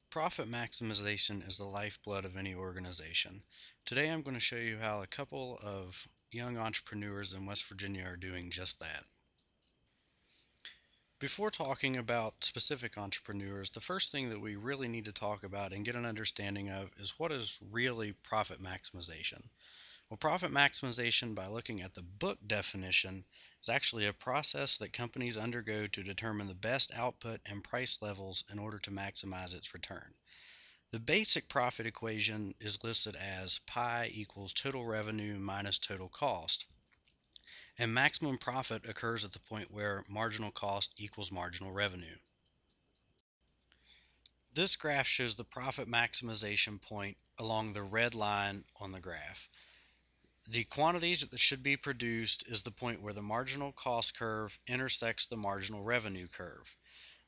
Profit maximization is the lifeblood of any organization. Today I'm going to show you how a couple of young entrepreneurs in West Virginia are doing just that. Before talking about specific entrepreneurs, the first thing that we really need to talk about and get an understanding of is what is really profit maximization. Well, profit maximization, by looking at the book definition, is actually a process that companies undergo to determine the best output and price levels in order to maximize its return. The basic profit equation is listed as pi equals total revenue minus total cost, and maximum profit occurs at the point where marginal cost equals marginal revenue. This graph shows the profit maximization point along the red line on the graph. The quantities that should be produced is the point where the marginal cost curve intersects the marginal revenue curve.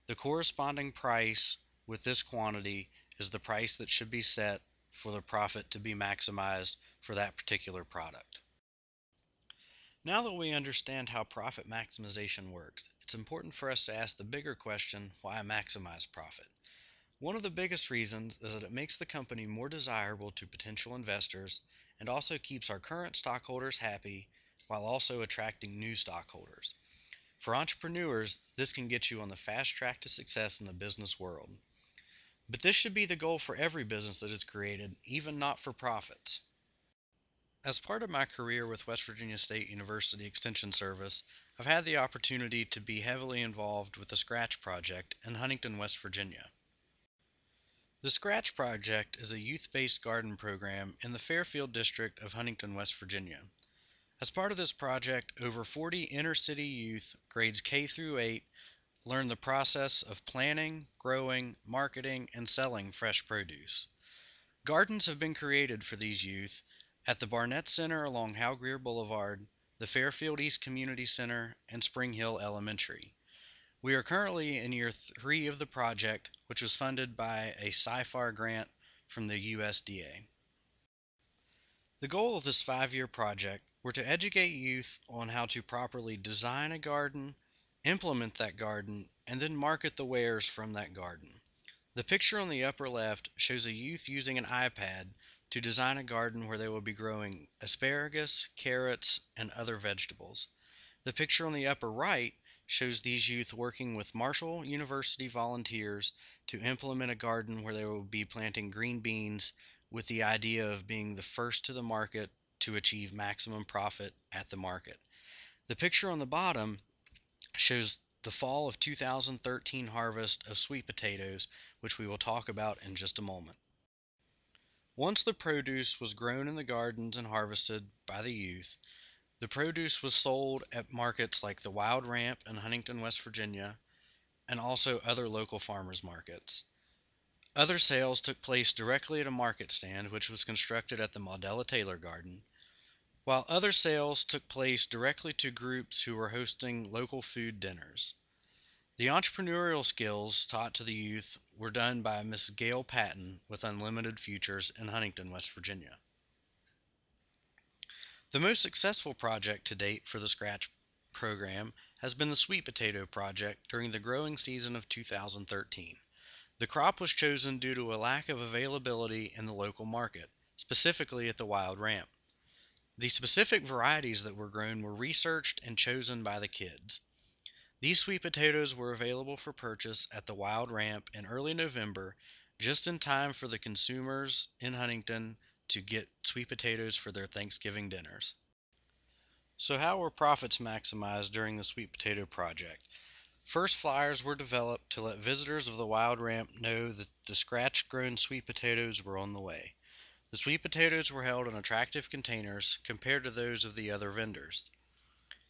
The corresponding price with this quantity is the price that should be set for the profit to be maximized for that particular product. Now that we understand how profit maximization works, it's important for us to ask the bigger question, why maximize profit? One of the biggest reasons is that it makes the company more desirable to potential investors and also keeps our current stockholders happy while also attracting new stockholders. For entrepreneurs, this can get you on the fast track to success in the business world. But this should be the goal for every business that is created, even not for profits. As part of my career with West Virginia State University Extension Service, I've had the opportunity to be heavily involved with the Scratch Project in Huntington, West Virginia. The Scratch Project is a youth-based garden program in the Fairfield district of Huntington, West Virginia. As part of this project, over 40 inner-city youth, grades K through 8, learn the process of planting, growing, marketing, and selling fresh produce. Gardens have been created for these youth at the Barnett Center along Hal Greer Boulevard, the Fairfield East Community Center, and Spring Hill Elementary. We are currently in year 3 of the project, which was funded by a SciFar grant from the USDA. The goal of this 5-year project were to educate youth on how to properly design a garden, implement that garden, and then market the wares from that garden. The picture on the upper left shows a youth using an iPad to design a garden where they will be growing asparagus, carrots, and other vegetables. The picture on the upper right shows these youth working with Marshall University volunteers to implement a garden where they will be planting green beans with the idea of being the first to the market to achieve maximum profit at the market. The picture on the bottom shows the fall of 2013 harvest of sweet potatoes, which we will talk about in just a moment. Once the produce was grown in the gardens and harvested by the youth, the produce was sold at markets like the Wild Ramp in Huntington, West Virginia, and also other local farmers markets. Other sales took place directly at a market stand, which was constructed at the Maudella Taylor Garden, while other sales took place directly to groups who were hosting local food dinners. The entrepreneurial skills taught to the youth were done by Miss Gail Patton with Unlimited Futures in Huntington, West Virginia. The most successful project to date for the Scratch program has been the Sweet Potato Project during the growing season of 2013. The crop was chosen due to a lack of availability in the local market, specifically at the Wild Ramp. The specific varieties that were grown were researched and chosen by the kids. These sweet potatoes were available for purchase at the Wild Ramp in early November, just in time for the consumers in Huntington to get sweet potatoes for their Thanksgiving dinners. So how were profits maximized during the Sweet Potato Project? First, flyers were developed to let visitors of the Wild Ramp know that the scratch-grown sweet potatoes were on the way. The sweet potatoes were held in attractive containers compared to those of the other vendors.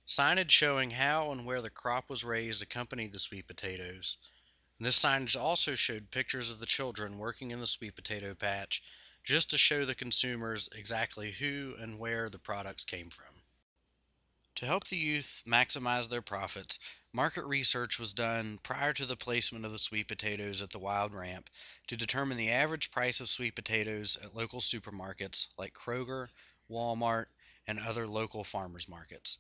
Signage showing how and where the crop was raised accompanied the sweet potatoes. And this signage also showed pictures of the children working in the sweet potato patch, just to show the consumers exactly who and where the products came from. To help the youth maximize their profits, market research was done prior to the placement of the sweet potatoes at the Wild Ramp to determine the average price of sweet potatoes at local supermarkets like Kroger, Walmart, and other local farmers markets.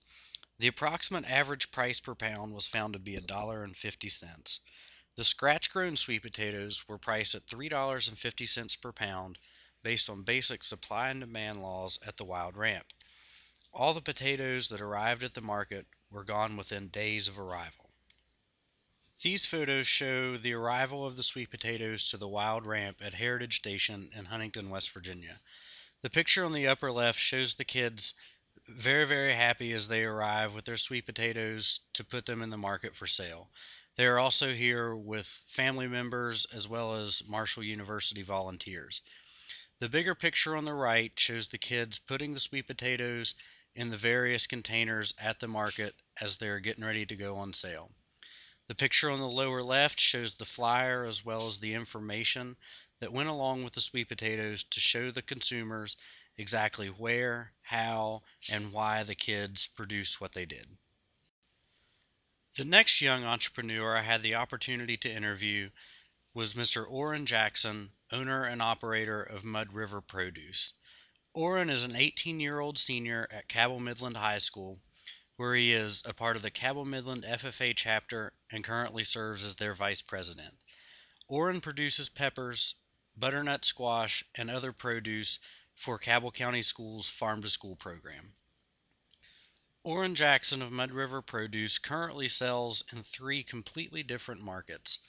The approximate average price per pound was found to be $1.50. The scratch-grown sweet potatoes were priced at $3.50 per pound based on basic supply and demand laws at the wild ramp. All the potatoes that arrived at the market were gone within days of arrival. These photos show the arrival of the sweet potatoes to the wild ramp at Heritage Station in Huntington, West Virginia. The picture on the upper left shows the kids very, very happy as they arrive with their sweet potatoes to put them in the market for sale. They are also here with family members as well as Marshall University volunteers. The bigger picture on the right shows the kids putting the sweet potatoes in the various containers at the market as they're getting ready to go on sale. The picture on the lower left shows the flyer as well as the information that went along with the sweet potatoes to show the consumers exactly where, how, and why the kids produced what they did. The next young entrepreneur I had the opportunity to interview was Mr. Orrin Jackson, owner and operator of Mud River Produce. Orrin is an 18-year-old senior at Cabell Midland High School, where he is a part of the Cabell Midland FFA chapter and currently serves as their vice president. Orrin produces peppers, butternut squash, and other produce for Cabell County Schools' Farm to School program. Orrin Jackson of Mud River Produce currently sells in three completely different markets.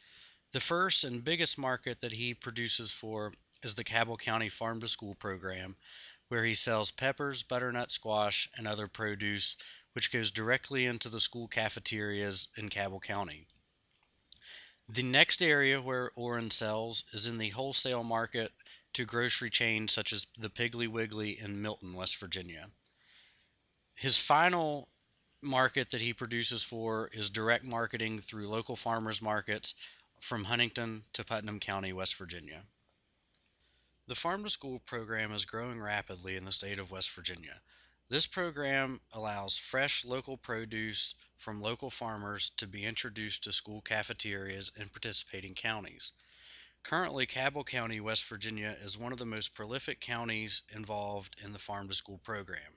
The first and biggest market that he produces for is the Cabell County Farm to School program, where he sells peppers, butternut squash, and other produce, which goes directly into the school cafeterias in Cabell County. The next area where Orrin sells is in the wholesale market to grocery chains such as the Piggly Wiggly in Milton, West Virginia. His final market that he produces for is direct marketing through local farmers markets from Huntington to Putnam County, West Virginia. The Farm to School program is growing rapidly in the state of West Virginia. This program allows fresh local produce from local farmers to be introduced to school cafeterias in participating counties. Currently, Cabell County, West Virginia is one of the most prolific counties involved in the Farm to School program.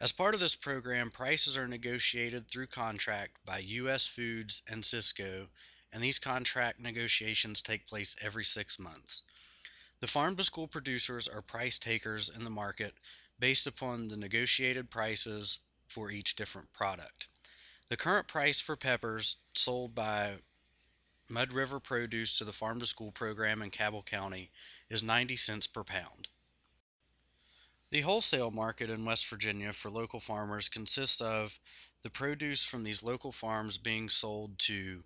As part of this program, prices are negotiated through contract by U.S. Foods and Cisco, and these contract negotiations take place every 6 months. The farm to school producers are price takers in the market based upon the negotiated prices for each different product. The current price for peppers sold by Mud River Produce to the Farm to School program in Cabell County is 90 cents per pound. The wholesale market in West Virginia for local farmers consists of the produce from these local farms being sold to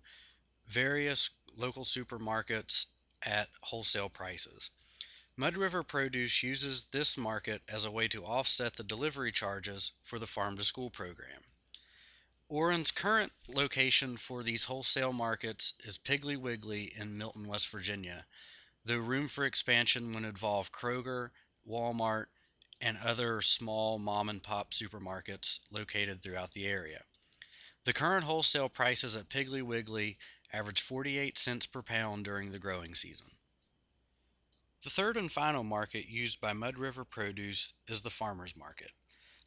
various local supermarkets at wholesale prices. Mud River Produce uses this market as a way to offset the delivery charges for the Farm to School program. Orrin's current location for these wholesale markets is Piggly Wiggly in Milton, West Virginia, though room for expansion would involve Kroger, Walmart, and other small mom and pop supermarkets located throughout the area. The current wholesale prices at Piggly Wiggly average 48 cents per pound during the growing season. The third and final market used by Mud River Produce is the farmers market.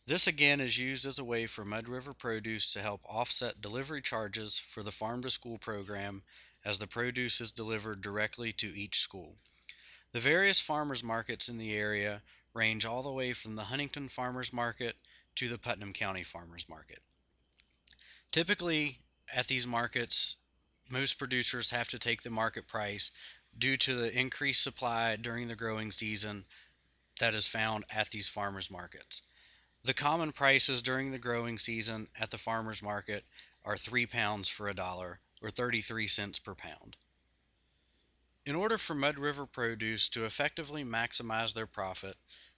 This again is used as a way for Mud River Produce to help offset delivery charges for the Farm to School program as the produce is delivered directly to each school. The various farmers markets in the area range all the way from the Huntington Farmers Market to the Putnam County Farmers Market. Typically, at these markets, most producers have to take the market price due to the increased supply during the growing season that is found at these farmers markets. The common prices during the growing season at the farmers market are 3 pounds for $1 or 33 cents per pound. In order for Mud River Produce to effectively maximize their profit,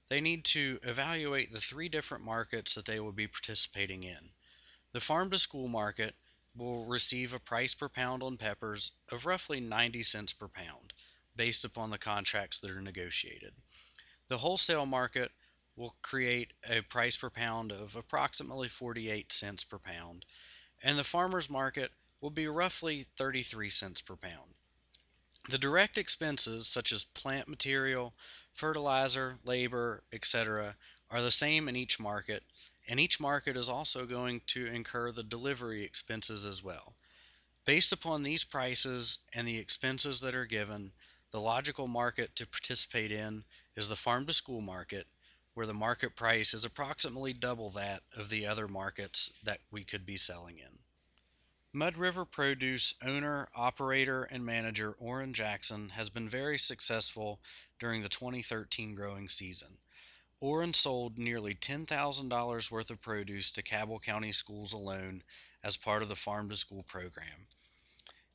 they need to evaluate the three different markets that they will be participating in. The farm to school market will receive a price per pound on peppers of roughly 90 cents per pound, based upon the contracts that are negotiated. The wholesale market will create a price per pound of approximately 48 cents per pound, and the farmer's market will be roughly 33 cents per pound. The direct expenses, such as plant material, fertilizer, labor, etc., are the same in each market, and each market is also going to incur the delivery expenses as well. Based upon these prices and the expenses that are given, the logical market to participate in is the farm to school market, where the market price is approximately double that of the other markets that we could be selling in. Mud River Produce owner, operator, and manager Orrin Jackson has been very successful during the 2013 growing season. Orrin sold nearly $10,000 worth of produce to Cabell County schools alone as part of the Farm to School program.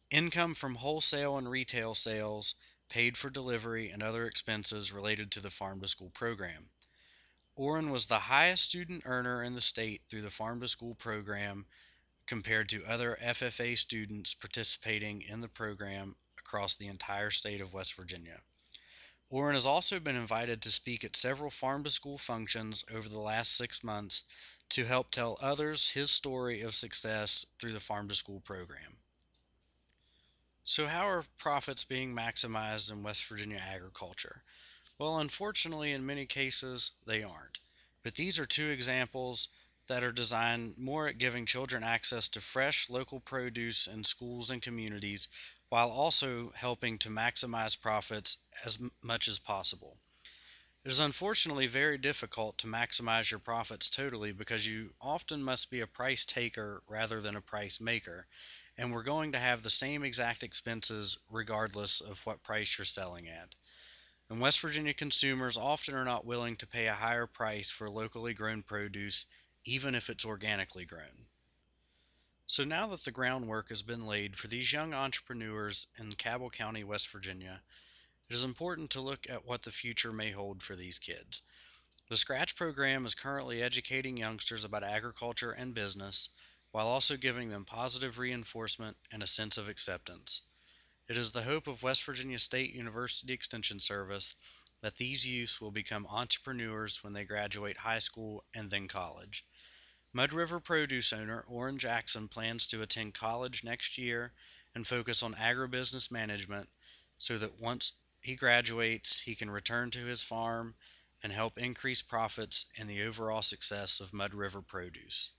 Income from wholesale and retail sales paid for delivery and other expenses related to the Farm to School program. Orrin was the highest student earner in the state through the Farm to School program compared to other FFA students participating in the program across the entire state of West Virginia. Orrin has also been invited to speak at several farm to school functions over the last 6 months to help tell others his story of success through the farm to school program. So, how are profits being maximized in West Virginia agriculture? Well, unfortunately, in many cases, they aren't. But these are two examples that are designed more at giving children access to fresh local produce in schools and communities while also helping to maximize profits as much as possible. It is unfortunately very difficult to maximize your profits totally because you often must be a price taker rather than a price maker, and we're going to have the same exact expenses regardless of what price you're selling at. And West Virginia consumers often are not willing to pay a higher price for locally grown produce, even if it's organically grown. So now that the groundwork has been laid for these young entrepreneurs in Cabell County, West Virginia, it is important to look at what the future may hold for these kids. The Scratch program is currently educating youngsters about agriculture and business, while also giving them positive reinforcement and a sense of acceptance. It is the hope of West Virginia State University Extension Service that these youths will become entrepreneurs when they graduate high school and then college. Mud River Produce owner Orrin Jackson plans to attend college next year and focus on agribusiness management so that once he graduates, he can return to his farm and help increase profits and the overall success of Mud River Produce.